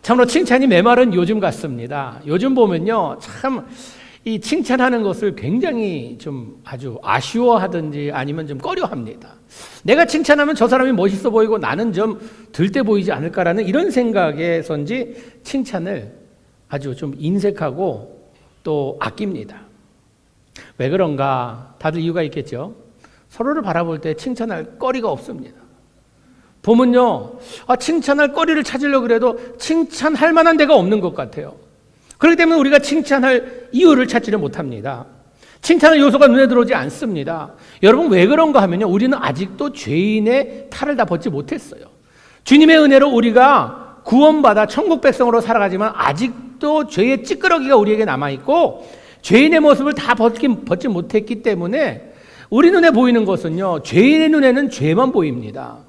참으로 칭찬이 메마른 요즘 같습니다. 요즘 보면요, 참 이 칭찬하는 것을 굉장히 좀 아주 아쉬워하든지 아니면 좀 꺼려합니다. 내가 칭찬하면 저 사람이 멋있어 보이고 나는 좀 들때 보이지 않을까라는 이런 생각에선지 칭찬을 아주 좀 인색하고 또 아낍니다. 왜 그런가? 다들 이유가 있겠죠. 서로를 바라볼 때 칭찬할 거리가 없습니다. 보면요, 칭찬할 거리를 찾으려고 그래도 칭찬할 만한 데가 없는 것 같아요. 그렇기 때문에 우리가 칭찬할 이유를 찾지를 못합니다. 칭찬할 요소가 눈에 들어오지 않습니다. 여러분, 왜 그런가 하면요, 우리는 아직도 죄인의 탈을 다 벗지 못했어요. 주님의 은혜로 우리가 구원받아 천국 백성으로 살아가지만 아직도 죄의 찌끄러기가 우리에게 남아있고 죄인의 모습을 다 벗지 못했기 때문에 우리 눈에 보이는 것은요, 죄인의 눈에는 죄만 보입니다.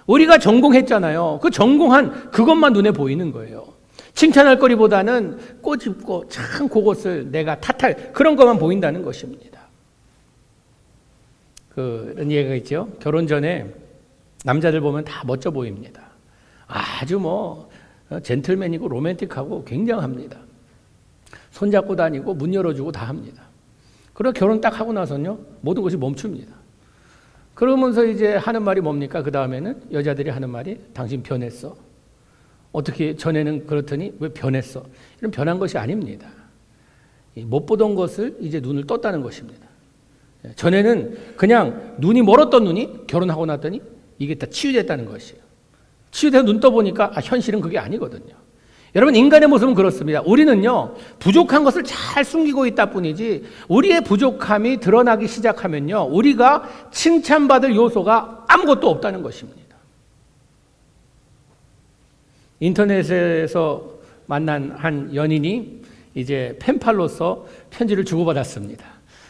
우리가 전공했잖아요. 그 전공한 그것만 눈에 보이는 거예요. 칭찬할 거리보다는 꼬집고 참 그것을 내가 탓할 그런 것만 보인다는 것입니다. 그런 얘기가 있죠. 결혼 전에 남자들 보면 다 멋져 보입니다. 아주 젠틀맨이고 로맨틱하고 굉장합니다. 손잡고 다니고 문 열어주고 다 합니다. 그리고 결혼 딱 하고 나서는요, 모든 것이 멈춥니다. 그러면서 이제 하는 말이 뭡니까? 그 다음에는 여자들이 하는 말이 당신 변했어. 어떻게 전에는 그렇더니 왜 변했어? 이런 변한 것이 아닙니다. 못 보던 것을 이제 눈을 떴다는 것입니다. 전에는 그냥 눈이 멀었던 눈이 결혼하고 났더니 이게 다 치유됐다는 것이에요. 치유돼서 눈 떠보니까 현실은 그게 아니거든요. 여러분, 인간의 모습은 그렇습니다. 우리는요, 부족한 것을 잘 숨기고 있다 뿐이지 우리의 부족함이 드러나기 시작하면요, 우리가 칭찬받을 요소가 아무것도 없다는 것입니다. 인터넷에서 만난 한 연인이 이제 펜팔로서 편지를 주고받았습니다.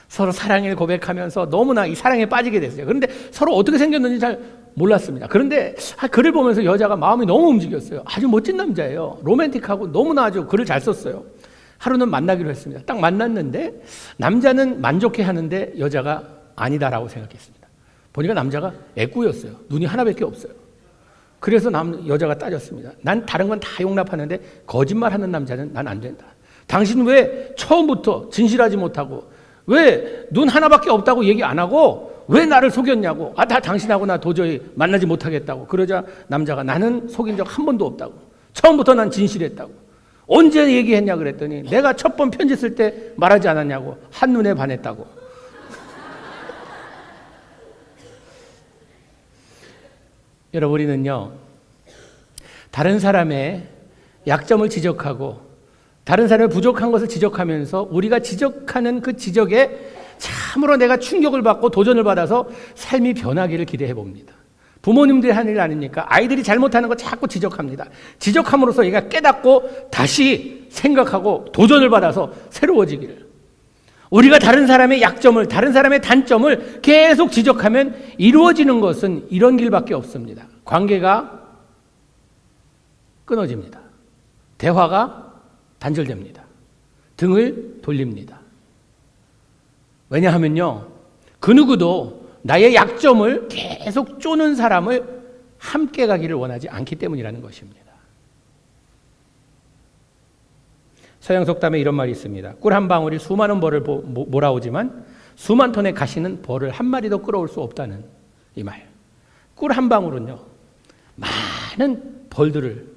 서로 사랑을 고백하면서 너무나 이 사랑에 빠지게 됐어요. 그런데 서로 어떻게 생겼는지 잘 몰랐습니다. 그런데 글을 보면서 여자가 마음이 너무 움직였어요. 아주 멋진 남자예요. 로맨틱하고 너무나 아주 글을 잘 썼어요. 하루는 만나기로 했습니다. 딱 만났는데 남자는 만족해하는데 여자가 아니다라고 생각했습니다. 보니까 남자가 애꾸였어요. 눈이 하나밖에 없어요. 그래서 여자가 따졌습니다. 난 다른 건 다 용납하는데 거짓말하는 남자는 난 안 된다. 당신 왜 처음부터 진실하지 못하고 왜 눈 하나밖에 없다고 얘기 안 하고 왜 나를 속였냐고. 다 당신하고 나 도저히 만나지 못하겠다고. 그러자 남자가 나는 속인 적 한 번도 없다고. 처음부터 난 진실했다고. 언제 얘기했냐 그랬더니 내가 첫 번 편지 쓸 때 말하지 않았냐고. 한눈에 반했다고. 여러분, 우리는요, 다른 사람의 약점을 지적하고 다른 사람의 부족한 것을 지적하면서 우리가 지적하는 그 지적에 참으로 내가 충격을 받고 도전을 받아서 삶이 변하기를 기대해 봅니다. 부모님들이 하는 일 아닙니까? 아이들이 잘못하는 거 자꾸 지적합니다. 지적함으로써 얘가 깨닫고 다시 생각하고 도전을 받아서 새로워지기를. 우리가 다른 사람의 약점을, 다른 사람의 단점을 계속 지적하면 이루어지는 것은 이런 길밖에 없습니다. 관계가 끊어집니다. 대화가 단절됩니다. 등을 돌립니다. 왜냐하면요, 그 누구도 나의 약점을 계속 쪼는 사람을 함께 가기를 원하지 않기 때문이라는 것입니다. 서양 속담에 이런 말이 있습니다. 꿀 한 방울이 수많은 벌을 몰아오지만 수만 톤의 가시는 벌을 한 마리도 끌어올 수 없다는 이 말. 꿀 한 방울은요, 많은 벌들을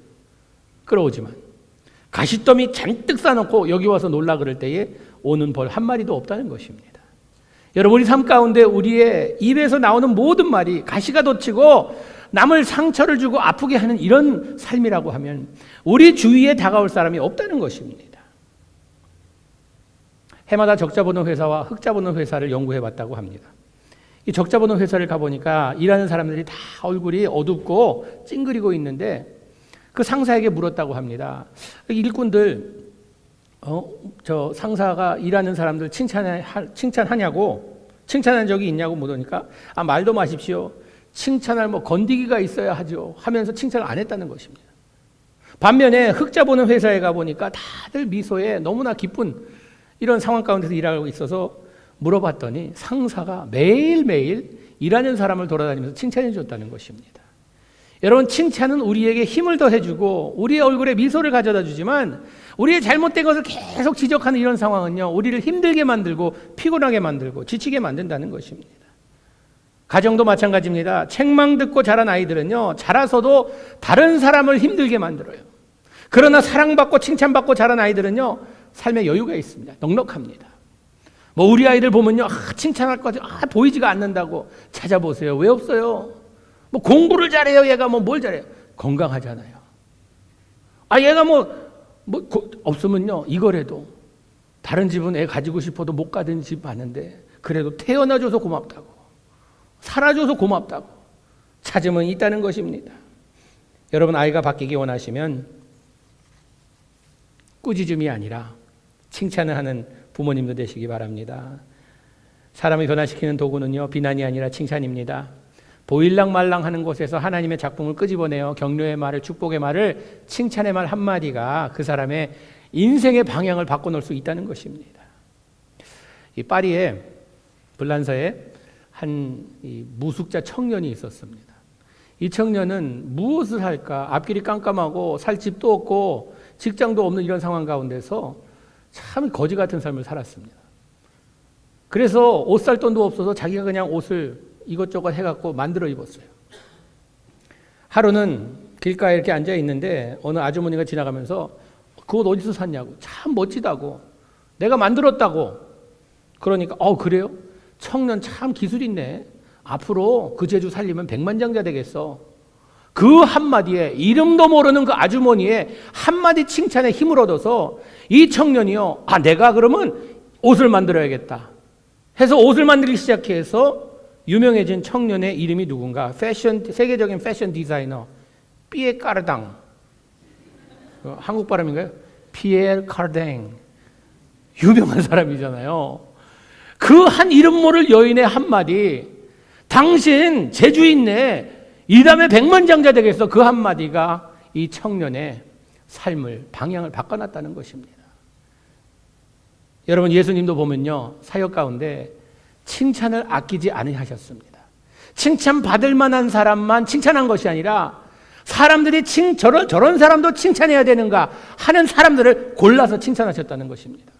끌어오지만 가시더미 잔뜩 싸놓고 여기 와서 놀라 그럴 때에 오는 벌 한 마리도 없다는 것입니다. 여러분, 우리 삶 가운데 우리의 입에서 나오는 모든 말이 가시가 돋치고 남을 상처를 주고 아프게 하는 이런 삶이라고 하면 우리 주위에 다가올 사람이 없다는 것입니다. 해마다 적자 보는 회사와 흑자 보는 회사를 연구해 봤다고 합니다. 이 적자 보는 회사를 가보니까 일하는 사람들이 다 얼굴이 어둡고 찡그리고 있는데 그 상사에게 물었다고 합니다. 일꾼들, 저 상사가 일하는 사람들 칭찬하냐고, 칭찬한 적이 있냐고 물으니까 말도 마십시오. 칭찬할 건디기가 있어야 하죠 하면서 칭찬을 안 했다는 것입니다. 반면에 흑자 보는 회사에 가보니까 다들 미소에 너무나 기쁜 이런 상황 가운데서 일하고 있어서 물어봤더니 상사가 매일매일 일하는 사람을 돌아다니면서 칭찬해 줬다는 것입니다. 여러분, 칭찬은 우리에게 힘을 더해주고 우리의 얼굴에 미소를 가져다 주지만 우리의 잘못된 것을 계속 지적하는 이런 상황은요, 우리를 힘들게 만들고 피곤하게 만들고 지치게 만든다는 것입니다. 가정도 마찬가지입니다. 책망 듣고 자란 아이들은요, 자라서도 다른 사람을 힘들게 만들어요. 그러나 사랑받고 칭찬받고 자란 아이들은요, 삶에 여유가 있습니다. 넉넉합니다. 뭐 우리 아이들 보면요, 칭찬할 것 보이지가 않는다고 찾아보세요. 왜 없어요? 뭐 공부를 잘해요. 얘가 뭘 잘해요? 건강하잖아요. 얘가 없으면요, 이거라도 다른 집은 애 가지고 싶어도 못 가던 집 많은데 그래도 태어나줘서 고맙다고, 살아줘서 고맙다고 찾으면 있다는 것입니다. 여러분, 아이가 바뀌기 원하시면 꾸짖음이 아니라 칭찬을 하는 부모님도 되시기 바랍니다. 사람을 변화시키는 도구는요, 비난이 아니라 칭찬입니다. 보일랑 말랑 하는 곳에서 하나님의 작품을 끄집어내어 격려의 말을, 축복의 말을, 칭찬의 말 한마디가 그 사람의 인생의 방향을 바꿔놓을 수 있다는 것입니다. 이 파리에 불란서에 한 무숙자 청년이 있었습니다. 이 청년은 무엇을 할까? 앞길이 깜깜하고 살 집도 없고 직장도 없는 이런 상황 가운데서 참 거지 같은 삶을 살았습니다. 그래서 옷 살 돈도 없어서 자기가 그냥 옷을 이것저것 해갖고 만들어 입었어요. 하루는 길가에 이렇게 앉아 있는데 어느 아주머니가 지나가면서 그 옷 어디서 샀냐고, 참 멋지다고, 내가 만들었다고. 그러니까 그래요? 청년 참 기술 있네. 앞으로 그 재주 살리면 백만장자 되겠어. 그 한마디에, 이름도 모르는 그 아주머니의 한마디 칭찬에 힘을 얻어서 이 청년이요, 내가 그러면 옷을 만들어야겠다 해서 옷을 만들기 시작해서 유명해진 청년의 이름이 누군가? 세계적인 패션 디자이너 피에 까르당, 한국 발음인가요? 피에르 카르댕, 유명한 사람이잖아요. 그 한 이름 모를 여인의 한마디, 당신 재주 있네, 이 다음에 백만장자 되겠어. 그 한마디가 이 청년의 삶을, 방향을 바꿔놨다는 것입니다. 여러분, 예수님도 보면요, 사역 가운데 칭찬을 아끼지 않으셨습니다. 칭찬받을 만한 사람만 칭찬한 것이 아니라 사람들이 저런 사람도 칭찬해야 되는가 하는 사람들을 골라서 칭찬하셨다는 것입니다.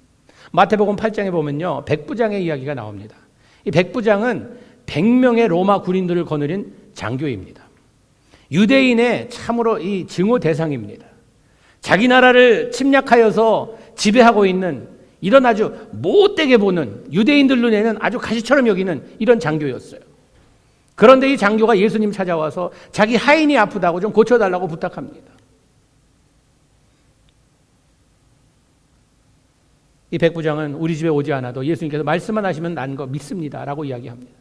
마태복음 8장에 보면요, 백부장의 이야기가 나옵니다. 이 백부장은 100명의 로마 군인들을 거느린 장교입니다. 유대인의 참으로 이 증오 대상입니다. 자기 나라를 침략하여서 지배하고 있는 이런 아주 못되게 보는, 유대인들 눈에는 아주 가시처럼 여기는 이런 장교였어요. 그런데 이 장교가 예수님 찾아와서 자기 하인이 아프다고 좀 고쳐달라고 부탁합니다. 이 백부장은 우리 집에 오지 않아도 예수님께서 말씀만 하시면 난 거 믿습니다 라고 이야기합니다.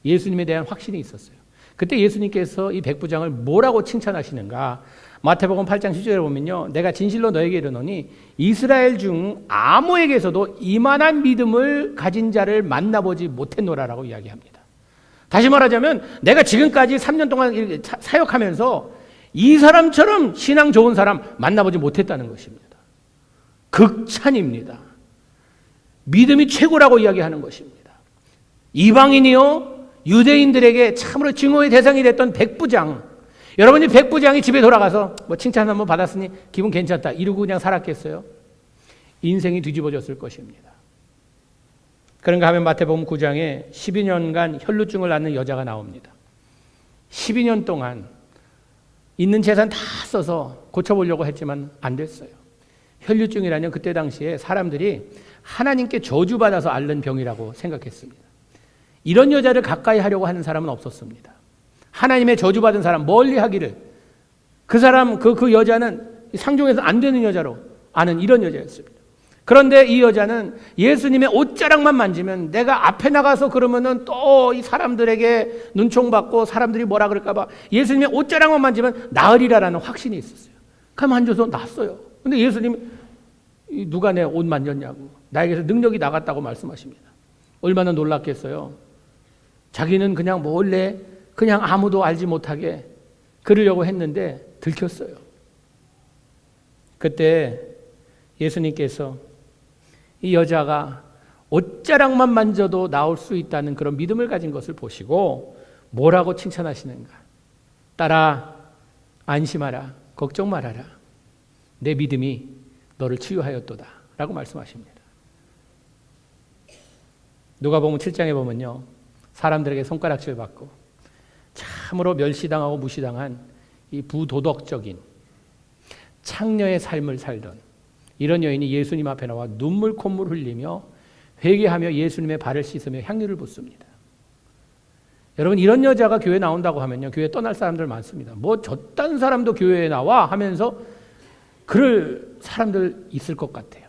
예수님에 대한 확신이 있었어요. 그때 예수님께서 이 백부장을 뭐라고 칭찬하시는가? 마태복음 8장 10절에 보면요, 내가 진실로 너에게 이르노니 이스라엘 중 아무에게서도 이만한 믿음을 가진 자를 만나보지 못했노라라고 이야기합니다. 다시 말하자면 내가 지금까지 3년 동안 이렇게 사역하면서 이 사람처럼 신앙 좋은 사람 만나보지 못했다는 것입니다. 극찬입니다. 믿음이 최고라고 이야기하는 것입니다. 이방인이요, 유대인들에게 참으로 증오의 대상이 됐던 백부장, 여러분이 백부장이 집에 돌아가서 칭찬 한번 받았으니 기분 괜찮다 이러고 그냥 살았겠어요? 인생이 뒤집어졌을 것입니다. 그런가 하면 마태복음 9장에 12년간 혈루증을 앓는 여자가 나옵니다. 12년 동안 있는 재산 다 써서 고쳐보려고 했지만 안 됐어요. 혈루증이라는 그때 당시에 사람들이 하나님께 저주받아서 앓는 병이라고 생각했습니다. 이런 여자를 가까이 하려고 하는 사람은 없었습니다. 하나님의 저주받은 사람 멀리 하기를, 그 사람, 그 여자는 상종해서 안 되는 여자로 아는 이런 여자였습니다. 그런데 이 여자는 예수님의 옷자락만 만지면 내가 앞에 나가서 그러면은 또 이 사람들에게 눈총받고 사람들이 뭐라 그럴까봐 예수님의 옷자락만 만지면 나으리라라는 확신이 있었어요. 그럼 만져서 났어요. 근데 예수님이 누가 내 옷 만졌냐고, 나에게서 능력이 나갔다고 말씀하십니다. 얼마나 놀랐겠어요. 자기는 그냥 몰래 그냥 아무도 알지 못하게 그러려고 했는데 들켰어요. 그때 예수님께서 이 여자가 옷자락만 만져도 나올 수 있다는 그런 믿음을 가진 것을 보시고 뭐라고 칭찬하시는가? 딸아, 안심하라, 걱정 말아라. 내 믿음이 너를 치유하였도다 라고 말씀하십니다. 누가복음 7장에 보면요, 사람들에게 손가락질 받고 참으로 멸시당하고 무시당한 이 부도덕적인 창녀의 삶을 살던 이런 여인이 예수님 앞에 나와 눈물 콧물 흘리며 회개하며 예수님의 발을 씻으며 향유를 붓습니다. 여러분, 이런 여자가 교회에 나온다고 하면요, 교회 떠날 사람들 많습니다. 뭐 저딴 사람도 교회에 나와 하면서 그럴 사람들 있을 것 같아요.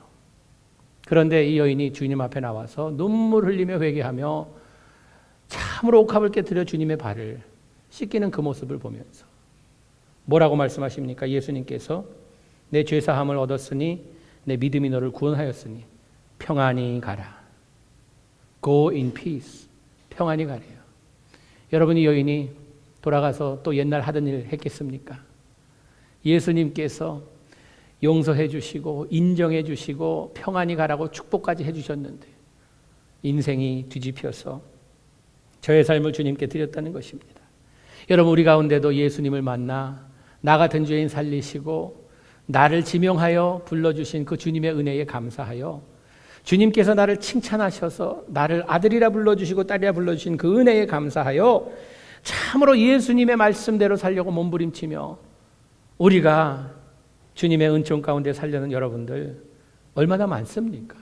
그런데 이 여인이 주님 앞에 나와서 눈물 흘리며 회개하며 참으로 옥합을 깨뜨려 주님의 발을 씻기는 그 모습을 보면서 뭐라고 말씀하십니까? 예수님께서 내 죄사함을 얻었으니 내 믿음이 너를 구원하였으니 평안히 가라. Go in peace. 평안히 가래요. 여러분, 이 여인이 돌아가서 또 옛날 하던 일 했겠습니까? 예수님께서 용서해 주시고 인정해 주시고 평안히 가라고 축복까지 해 주셨는데 인생이 뒤집혀서 저의 삶을 주님께 드렸다는 것입니다. 여러분, 우리 가운데도 예수님을 만나 나 같은 죄인 살리시고 나를 지명하여 불러주신 그 주님의 은혜에 감사하여 주님께서 나를 칭찬하셔서 나를 아들이라 불러주시고 딸이라 불러주신 그 은혜에 감사하여 참으로 예수님의 말씀대로 살려고 몸부림치며 우리가 주님의 은총 가운데 살려는 여러분들 얼마나 많습니까?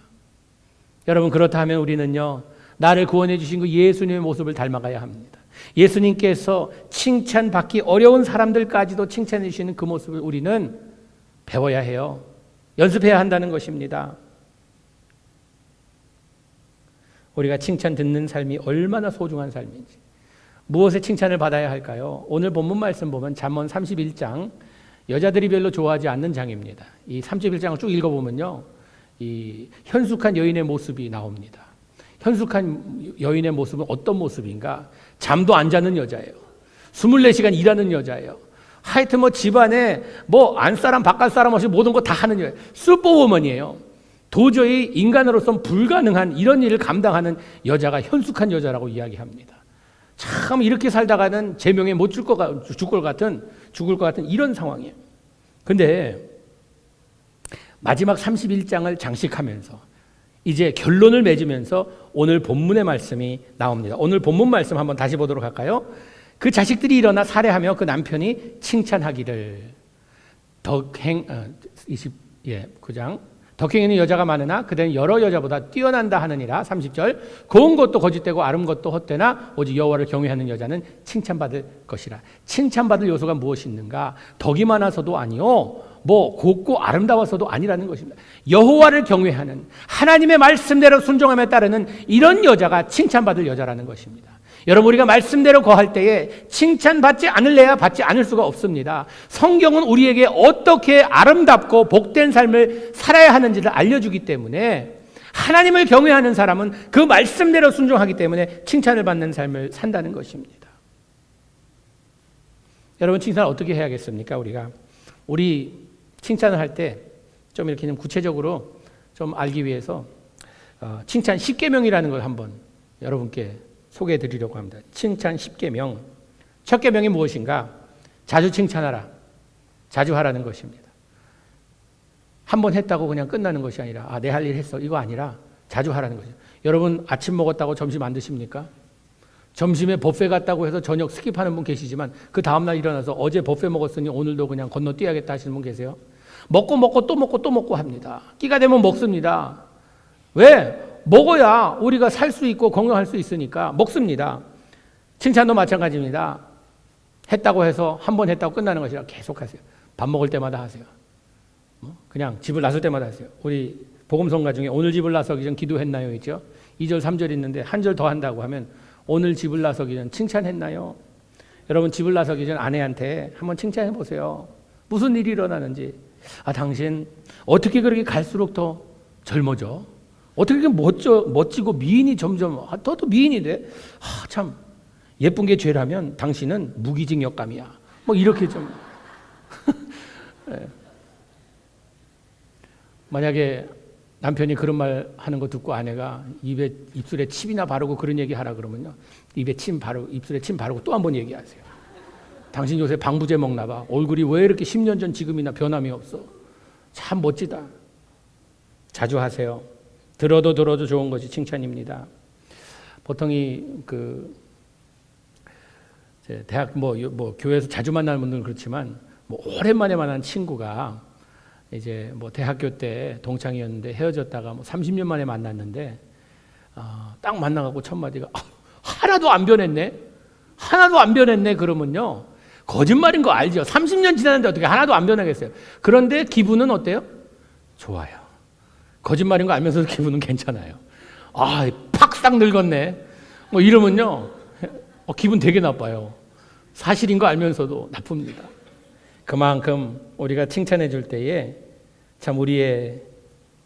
여러분, 그렇다 하면 우리는요, 나를 구원해 주신 그 예수님의 모습을 닮아가야 합니다. 예수님께서 칭찬받기 어려운 사람들까지도 칭찬해 주시는 그 모습을 우리는 배워야 해요. 연습해야 한다는 것입니다. 우리가 칭찬 듣는 삶이 얼마나 소중한 삶인지, 무엇에 칭찬을 받아야 할까요? 오늘 본문 말씀 보면 잠언 31장, 여자들이 별로 좋아하지 않는 장입니다. 이 31장을 쭉 읽어보면요, 이 현숙한 여인의 모습이 나옵니다. 현숙한 여인의 모습은 어떤 모습인가? 잠도 안 자는 여자예요. 24시간 일하는 여자예요. 하여튼 뭐 집안에 뭐 안사람 바깥사람 없이 모든 거 다 하는 여자예요. 슈퍼우먼이에요. 도저히 인간으로서는 불가능한 이런 일을 감당하는 여자가 현숙한 여자라고 이야기합니다. 참 이렇게 살다가는 제명에 못 죽을 것 같은 이런 상황이에요. 근데 마지막 31장을 장식하면서 이제 결론을 맺으면서 오늘 본문의 말씀이 나옵니다. 오늘 본문 말씀 한번 다시 보도록 할까요? 그 자식들이 일어나 살해하며 그 남편이 칭찬하기를 덕행 9장 덕행에는 여자가 많으나 그대는 여러 여자보다 뛰어난다 하느니라. 30절 고운 것도 거짓되고 아름 것도 헛되나 오직 여호와를 경외하는 여자는 칭찬받을 것이라. 칭찬받을 요소가 무엇이 있는가? 덕이 많아서도 아니요, 뭐 곱고 아름다워서도 아니라는 것입니다. 여호와를 경외하는 하나님의 말씀대로 순종함에 따르는 이런 여자가 칭찬받을 여자라는 것입니다. 여러분, 우리가 말씀대로 거할 때에 칭찬받지 않을래야 받지 않을 수가 없습니다. 성경은 우리에게 어떻게 아름답고 복된 삶을 살아야 하는지를 알려주기 때문에 하나님을 경외하는 사람은 그 말씀대로 순종하기 때문에 칭찬을 받는 삶을 산다는 것입니다. 여러분, 칭찬을 어떻게 해야겠습니까? 우리 칭찬을 할 때 좀 이렇게 좀 구체적으로 좀 알기 위해서 칭찬 10계명이라는 걸 한번 여러분께 소개해 드리려고 합니다. 칭찬 10계명. 첫 계명이 무엇인가? 자주 칭찬하라. 자주 하라는 것입니다. 한 번 했다고 그냥 끝나는 것이 아니라 내 할 일 했어. 이거 아니라 자주 하라는 거죠. 여러분, 아침 먹었다고 점심 안 드십니까? 점심에 뷔페 갔다고 해서 저녁 스킵하는 분 계시지만 그 다음날 일어나서 어제 뷔페 먹었으니 오늘도 그냥 건너뛰어야겠다 하시는 분 계세요? 먹고 또 먹고 합니다. 끼가 되면 먹습니다. 왜? 먹어야 우리가 살 수 있고 건강할 수 있으니까 먹습니다. 칭찬도 마찬가지입니다. 했다고 해서 한 번 했다고 끝나는 것이 아니라 계속 하세요. 밥 먹을 때마다 하세요. 그냥 집을 나설 때마다 하세요. 우리 복음성가 중에 오늘 집을 나서기 전 기도했나요? 있죠? 2절 3절 있는데 한 절 더 한다고 하면 오늘 집을 나서기 전 칭찬했나요? 여러분, 집을 나서기 전 아내한테 한번 칭찬해 보세요. 무슨 일이 일어나는지. 당신 어떻게 그렇게 갈수록 더 젊어져? 어떻게 그렇게 멋지고 미인이 점점 더 미인이 돼? 참 예쁜 게 죄라면 당신은 무기징역감이야. 뭐 이렇게 좀 네. 만약에 남편이 그런 말 하는 거 듣고 아내가 입술에 침이나 바르고 그런 얘기 하라 그러면요, 입술에 침 바르고 또 한 번 얘기하세요. 당신 요새 방부제 먹나 봐. 얼굴이 왜 이렇게 10년 전 지금이나 변함이 없어. 참 멋지다. 자주 하세요. 들어도 좋은 것이 칭찬입니다. 보통 대학 교회에서 자주 만나는 분들은 그렇지만 오랜만에 만난 친구가 이제 대학교 때 동창이었는데 헤어졌다가 30년 만에 만났는데 딱 만나갖고 첫 마디가 하나도 안 변했네. 하나도 안 변했네. 그러면요 거짓말인 거 알죠. 30년 지났는데 어떻게 하나도 안 변하겠어요. 그런데 기분은 어때요? 좋아요. 거짓말인 거 알면서도 기분은 괜찮아요. 팍싹 늙었네. 이러면요 기분 되게 나빠요. 사실인 거 알면서도 나쁩니다. 그만큼 우리가 칭찬해 줄 때에 참 우리의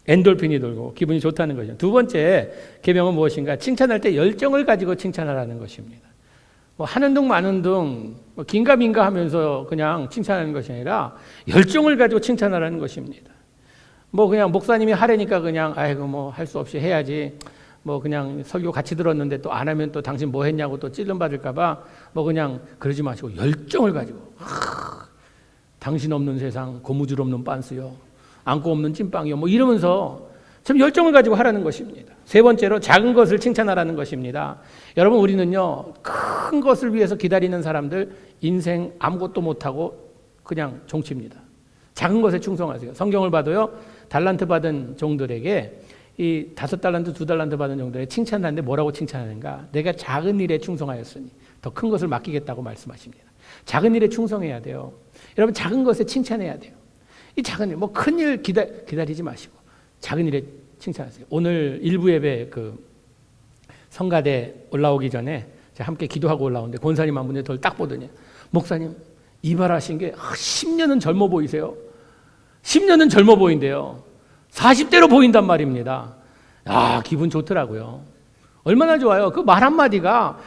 엔돌핀이 돌고 기분이 좋다는 거죠. 두 번째 계명은 무엇인가? 칭찬할 때 열정을 가지고 칭찬하라는 것입니다. 하는 둥 마는 둥 긴가민가 하면서 그냥 칭찬하는 것이 아니라 열정을 가지고 칭찬하라는 것입니다. 그냥 목사님이 하라니까 그냥 할 수 없이 해야지. 그냥 설교 같이 들었는데 또 안 하면 또 당신 뭐 했냐고 또 찔름 받을까봐 그냥 그러지 마시고 열정을 가지고 당신 없는 세상 고무줄 없는 빤스요 안고 없는 찐빵이요 이러면서 참 열정을 가지고 하라는 것입니다. 세 번째로 작은 것을 칭찬하라는 것입니다. 여러분 우리는요 큰 것을 위해서 기다리는 사람들 인생 아무것도 못하고 그냥 종칩니다. 작은 것에 충성하세요. 성경을 봐도요 달란트 받은 종들에게 이 5달란트 2달란트 받은 종들에게 칭찬하는데 뭐라고 칭찬하는가? 내가 작은 일에 충성하였으니 더 큰 것을 맡기겠다고 말씀하십니다. 작은 일에 충성해야 돼요. 여러분 작은 것에 칭찬해야 돼요. 이 작은 일, 큰 일 기다리지 마시고 작은 일에 칭찬하세요. 오늘 일부 예배 성가대 올라오기 전에 제가 함께 기도하고 올라오는데 권사님 한 분이 저를 딱 보더니 목사님 이발하신 게 10년은 젊어 보이세요. 10년은 젊어 보인대요. 40대로 보인단 말입니다. 기분 좋더라고요. 얼마나 좋아요. 그 말 한마디가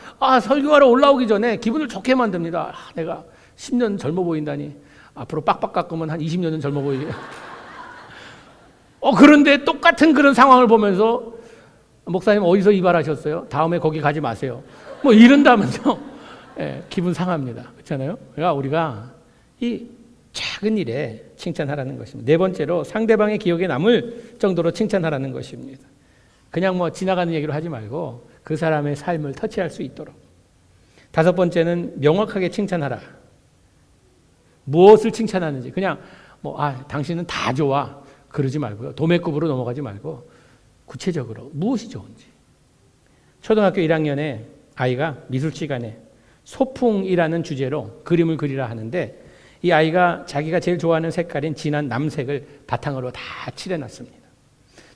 설교하러 올라오기 전에 기분을 좋게 만듭니다. 내가 10년 젊어 보인다니 앞으로 빡빡 깎으면 한 20년은 젊어 보이게. 그런데 똑같은 그런 상황을 보면서 목사님 어디서 이발하셨어요? 다음에 거기 가지 마세요. 이런다면서 기분 상합니다. 그렇잖아요? 그러니까 우리가 이 작은 일에 칭찬하라는 것입니다. 네 번째로 상대방의 기억에 남을 정도로 칭찬하라는 것입니다. 그냥 지나가는 얘기로 하지 말고 그 사람의 삶을 터치할 수 있도록. 다섯 번째는 명확하게 칭찬하라. 무엇을 칭찬하는지 그냥 당신은 다 좋아 그러지 말고요. 도매급으로 넘어가지 말고 구체적으로 무엇이 좋은지. 초등학교 1학년에 아이가 미술 시간에 소풍이라는 주제로 그림을 그리라 하는데 이 아이가 자기가 제일 좋아하는 색깔인 진한 남색을 바탕으로 다 칠해놨습니다.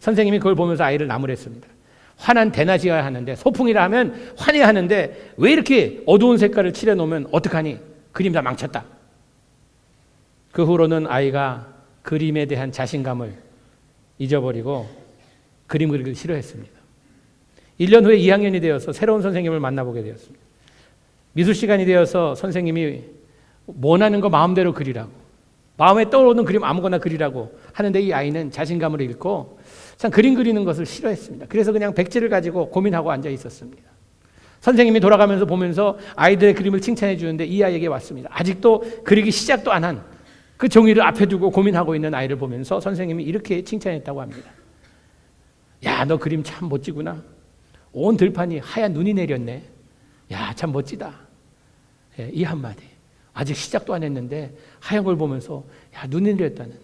선생님이 그걸 보면서 아이를 나무랬습니다. 환한 대낮이어야 하는데 소풍이라 하면 환해야 하는데 왜 이렇게 어두운 색깔을 칠해놓으면 어떡하니? 그림 다 망쳤다. 그 후로는 아이가 그림에 대한 자신감을 잊어버리고 그림 그리기를 싫어했습니다. 1년 후에 2학년이 되어서 새로운 선생님을 만나보게 되었습니다. 미술 시간이 되어서 선생님이 원하는 거 마음대로 그리라고 마음에 떠오르는 그림 아무거나 그리라고 하는데 이 아이는 자신감을 잃고 참 그림 그리는 것을 싫어했습니다. 그래서 그냥 백지를 가지고 고민하고 앉아 있었습니다. 선생님이 돌아가면서 보면서 아이들의 그림을 칭찬해 주는데 이 아이에게 왔습니다. 아직도 그리기 시작도 안 한 그 종이를 앞에 두고 고민하고 있는 아이를 보면서 선생님이 이렇게 칭찬했다고 합니다. 야, 너 그림 참 멋지구나. 온 들판이 하얀 눈이 내렸네. 야, 참 멋지다. 이 한마디. 아직 시작도 안 했는데 하얀 걸 보면서 야, 눈이 내렸다는.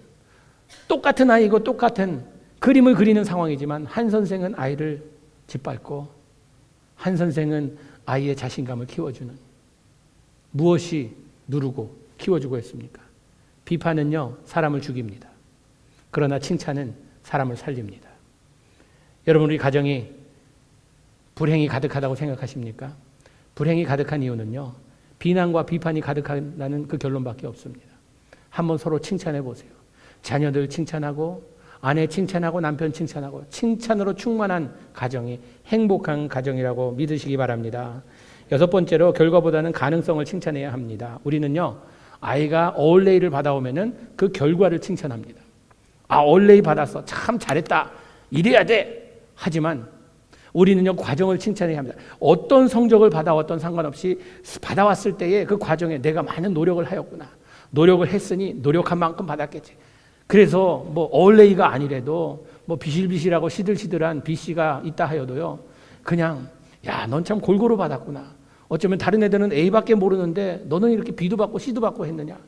똑같은 아이고 똑같은 그림을 그리는 상황이지만 한 선생은 아이를 짓밟고 한 선생은 아이의 자신감을 키워주는. 무엇이 누르고 키워주고 했습니까? 비판은요, 사람을 죽입니다. 그러나 칭찬은 사람을 살립니다. 여러분, 우리 가정이 불행이 가득하다고 생각하십니까? 불행이 가득한 이유는요, 비난과 비판이 가득하다는 그 결론밖에 없습니다. 한번 서로 칭찬해 보세요. 자녀들 칭찬하고 아내 칭찬하고 남편 칭찬하고 칭찬으로 충만한 가정이 행복한 가정이라고 믿으시기 바랍니다. 여섯 번째로 결과보다는 가능성을 칭찬해야 합니다. 우리는요, 아이가 어울레이를 받아오면은 그 결과를 칭찬합니다. 어울레이 받았어. 참 잘했다. 이래야 돼. 하지만 우리는요, 과정을 칭찬해야 합니다. 어떤 성적을 받아왔던 상관없이 받아왔을 때에 그 과정에 내가 많은 노력을 하였구나. 노력을 했으니 노력한 만큼 받았겠지. 그래서 뭐 얼레이가 아니래도 뭐 비실비실하고 시들시들한 B씨가 있다 하여도요, 그냥 야, 넌 참 골고루 받았구나. 어쩌면 다른 애들은 A밖에 모르는데 너는 이렇게 B도 받고 C도 받고 했느냐.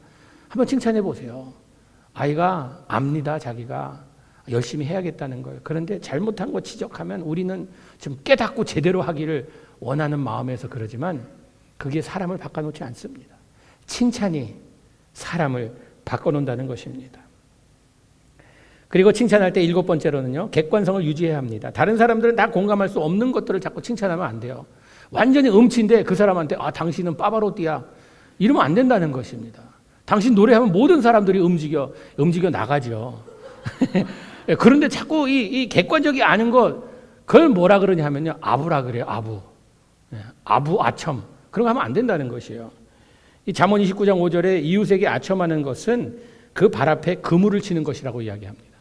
한번 칭찬해 보세요. 아이가 압니다. 자기가 열심히 해야겠다는 걸. 그런데 잘못한 거 지적하면 우리는 좀 깨닫고 제대로 하기를 원하는 마음에서 그러지만 그게 사람을 바꿔놓지 않습니다. 칭찬이 사람을 바꿔놓는다는 것입니다. 그리고 칭찬할 때 7번째로는요, 객관성을 유지해야 합니다. 다른 사람들은 다 공감할 수 없는 것들을 자꾸 칭찬하면 안 돼요. 완전히 음치인데 그 사람한테 당신은 빠바로띠야 이러면 안 된다는 것입니다. 당신 노래하면 모든 사람들이 움직여 나가죠. 그런데 자꾸 이 객관적이 아는 것, 그걸 뭐라 그러냐 하면요, 아부라 그래요. 아부 아첨. 그런 거 하면 안 된다는 것이에요. 이 잠언 29장 5절에 이웃에게 아첨하는 것은 그 발 앞에 그물을 치는 것이라고 이야기합니다.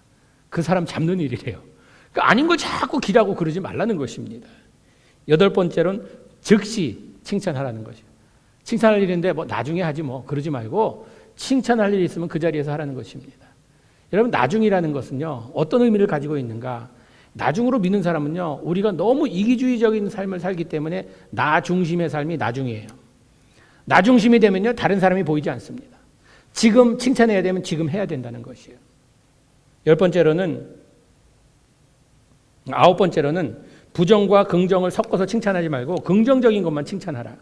그 사람 잡는 일이래요. 그러니까 아닌 걸 자꾸 기라고 그러지 말라는 것입니다. 8번째로는 즉시 칭찬하라는 것이에요. 칭찬할 일인데 뭐 나중에 하지 뭐 그러지 말고 칭찬할 일이 있으면 그 자리에서 하라는 것입니다. 여러분, 나중이라는 것은요, 어떤 의미를 가지고 있는가? 나중으로 믿는 사람은요, 우리가 너무 이기주의적인 삶을 살기 때문에 나 중심의 삶이 나중이에요. 나 중심이 되면요, 다른 사람이 보이지 않습니다. 지금 칭찬해야 되면 지금 해야 된다는 것이에요. 9번째로는 부정과 긍정을 섞어서 칭찬하지 말고 긍정적인 것만 칭찬하라.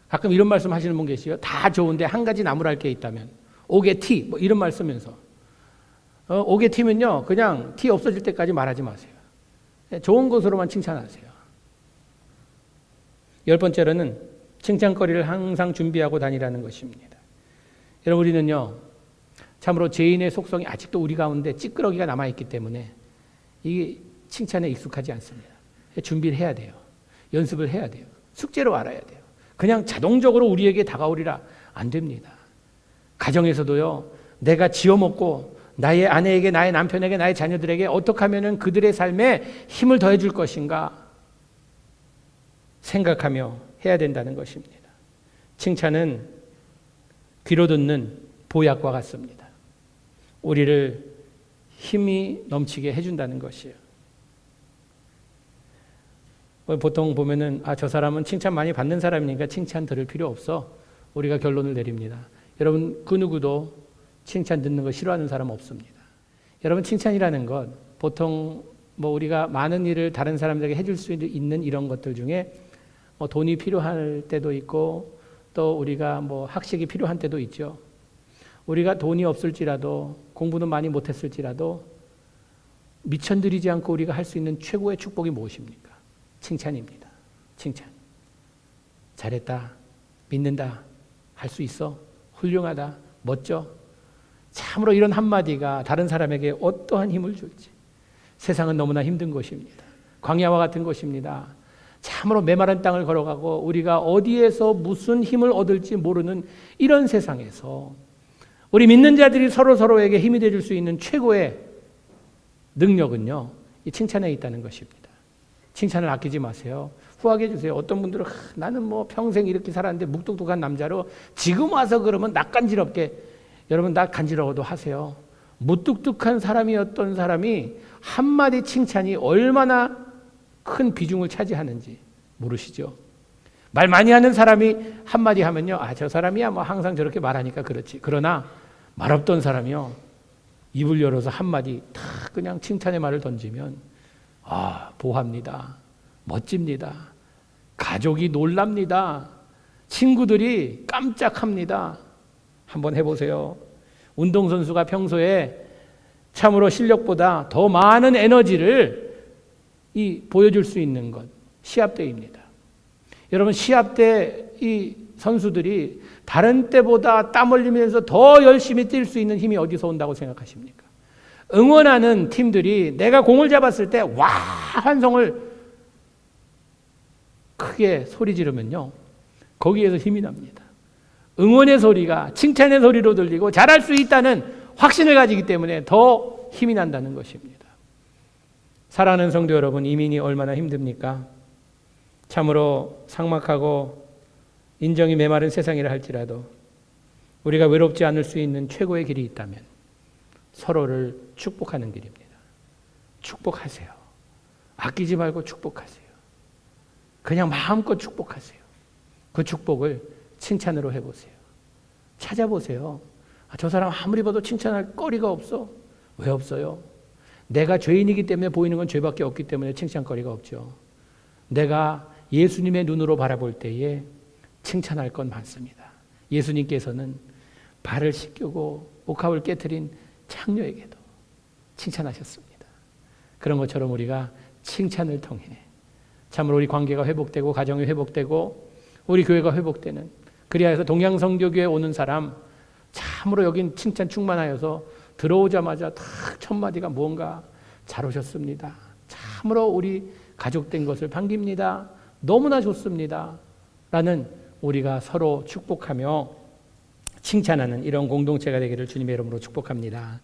가끔 이런 말씀 하시는 분 계시죠. 다 좋은데 한 가지 나무랄 게 있다면 옥의 티, 뭐 이런 말 쓰면서 옥의 티면요, 그냥 티 없어질 때까지 말하지 마세요. 좋은 것으로만 칭찬하세요. 10번째로는 칭찬거리를 항상 준비하고 다니라는 것입니다. 여러분, 우리는요, 참으로 죄인의 속성이 아직도 우리 가운데 찌끄러기가 남아있기 때문에 이게 칭찬에 익숙하지 않습니다. 준비를 해야 돼요. 연습을 해야 돼요. 숙제로 알아야 돼요. 그냥 자동적으로 우리에게 다가오리라 안 됩니다. 가정에서도요, 내가 지어먹고 나의 아내에게, 나의 남편에게, 나의 자녀들에게 어떻게 하면 그들의 삶에 힘을 더해 줄 것인가 생각하며 해야 된다는 것입니다. 칭찬은 귀로 듣는 보약과 같습니다. 우리를 힘이 넘치게 해준다는 것이에요. 보통 보면은 저 사람은 칭찬 많이 받는 사람이니까 칭찬 들을 필요 없어. 우리가 결론을 내립니다. 여러분, 그 누구도 칭찬 듣는 거 싫어하는 사람 없습니다. 여러분, 칭찬이라는 것, 보통 뭐 우리가 많은 일을 다른 사람들에게 해줄 수 있는 이런 것들 중에 뭐 돈이 필요할 때도 있고 또 우리가 뭐 학식이 필요한 때도 있죠. 우리가 돈이 없을지라도 공부는 많이 못했을지라도 미천드리지 않고 우리가 할 수 있는 최고의 축복이 무엇입니까? 칭찬입니다. 칭찬. 잘했다. 믿는다. 할 수 있어. 훌륭하다. 멋져. 참으로 이런 한마디가 다른 사람에게 어떠한 힘을 줄지. 세상은 너무나 힘든 것입니다. 광야와 같은 것입니다. 참으로 메마른 땅을 걸어가고 우리가 어디에서 무슨 힘을 얻을지 모르는 이런 세상에서 우리 믿는 자들이 서로에게 힘이 되줄 수 있는 최고의 능력은요, 이 칭찬에 있다는 것입니다. 칭찬을 아끼지 마세요. 후하게 해주세요. 어떤 분들은 나는 뭐 평생 이렇게 살았는데 묵뚝뚝한 남자로 지금 와서 그러면 낯간지럽게, 여러분 나 간지러워도 하세요. 무뚝뚝한 사람이었던 사람이 한마디 칭찬이 얼마나 큰 비중을 차지하는지 모르시죠? 말 많이 하는 사람이 한마디 하면요, 저 사람이야 뭐 항상 저렇게 말하니까 그렇지. 그러나 말 없던 사람이요, 입을 열어서 한마디 다 그냥 칭찬의 말을 던지면 보합니다. 멋집니다. 가족이 놀랍니다. 친구들이 깜짝합니다. 한번 해보세요. 운동선수가 평소에 참으로 실력보다 더 많은 에너지를 보여줄 수 있는 것, 시합 때입니다. 여러분, 시합 때 이 선수들이 다른 때보다 땀 흘리면서 더 열심히 뛸 수 있는 힘이 어디서 온다고 생각하십니까? 응원하는 팀들이 내가 공을 잡았을 때 와 환성을 크게 소리 지르면요, 거기에서 힘이 납니다. 응원의 소리가 칭찬의 소리로 들리고 잘할 수 있다는 확신을 가지기 때문에 더 힘이 난다는 것입니다. 사랑하는 성도 여러분, 이민이 얼마나 힘듭니까? 참으로 삭막하고 인정이 메마른 세상이라 할지라도 우리가 외롭지 않을 수 있는 최고의 길이 있다면 서로를 축복하는 길입니다. 축복하세요. 아끼지 말고 축복하세요. 그냥 마음껏 축복하세요. 그 축복을 칭찬으로 해보세요. 찾아보세요. 저 사람 아무리 봐도 칭찬할 거리가 없어. 왜 없어요? 내가 죄인이기 때문에 보이는 건 죄밖에 없기 때문에 칭찬거리가 없죠. 내가 예수님의 눈으로 바라볼 때에 칭찬할 건 많습니다. 예수님께서는 발을 씻기고 복합을 깨트린 창녀에게도 칭찬하셨습니다. 그런 것처럼 우리가 칭찬을 통해 참으로 우리 관계가 회복되고 가정이 회복되고 우리 교회가 회복되는, 그리하여서 동양성교교에 오는 사람 참으로 여긴 칭찬 충만하여서 들어오자마자 딱 첫 마디가 뭔가 잘 오셨습니다. 참으로 우리 가족된 것을 반깁니다. 너무나 좋습니다. 라는 우리가 서로 축복하며 칭찬하는 이런 공동체가 되기를 주님의 이름으로 축복합니다.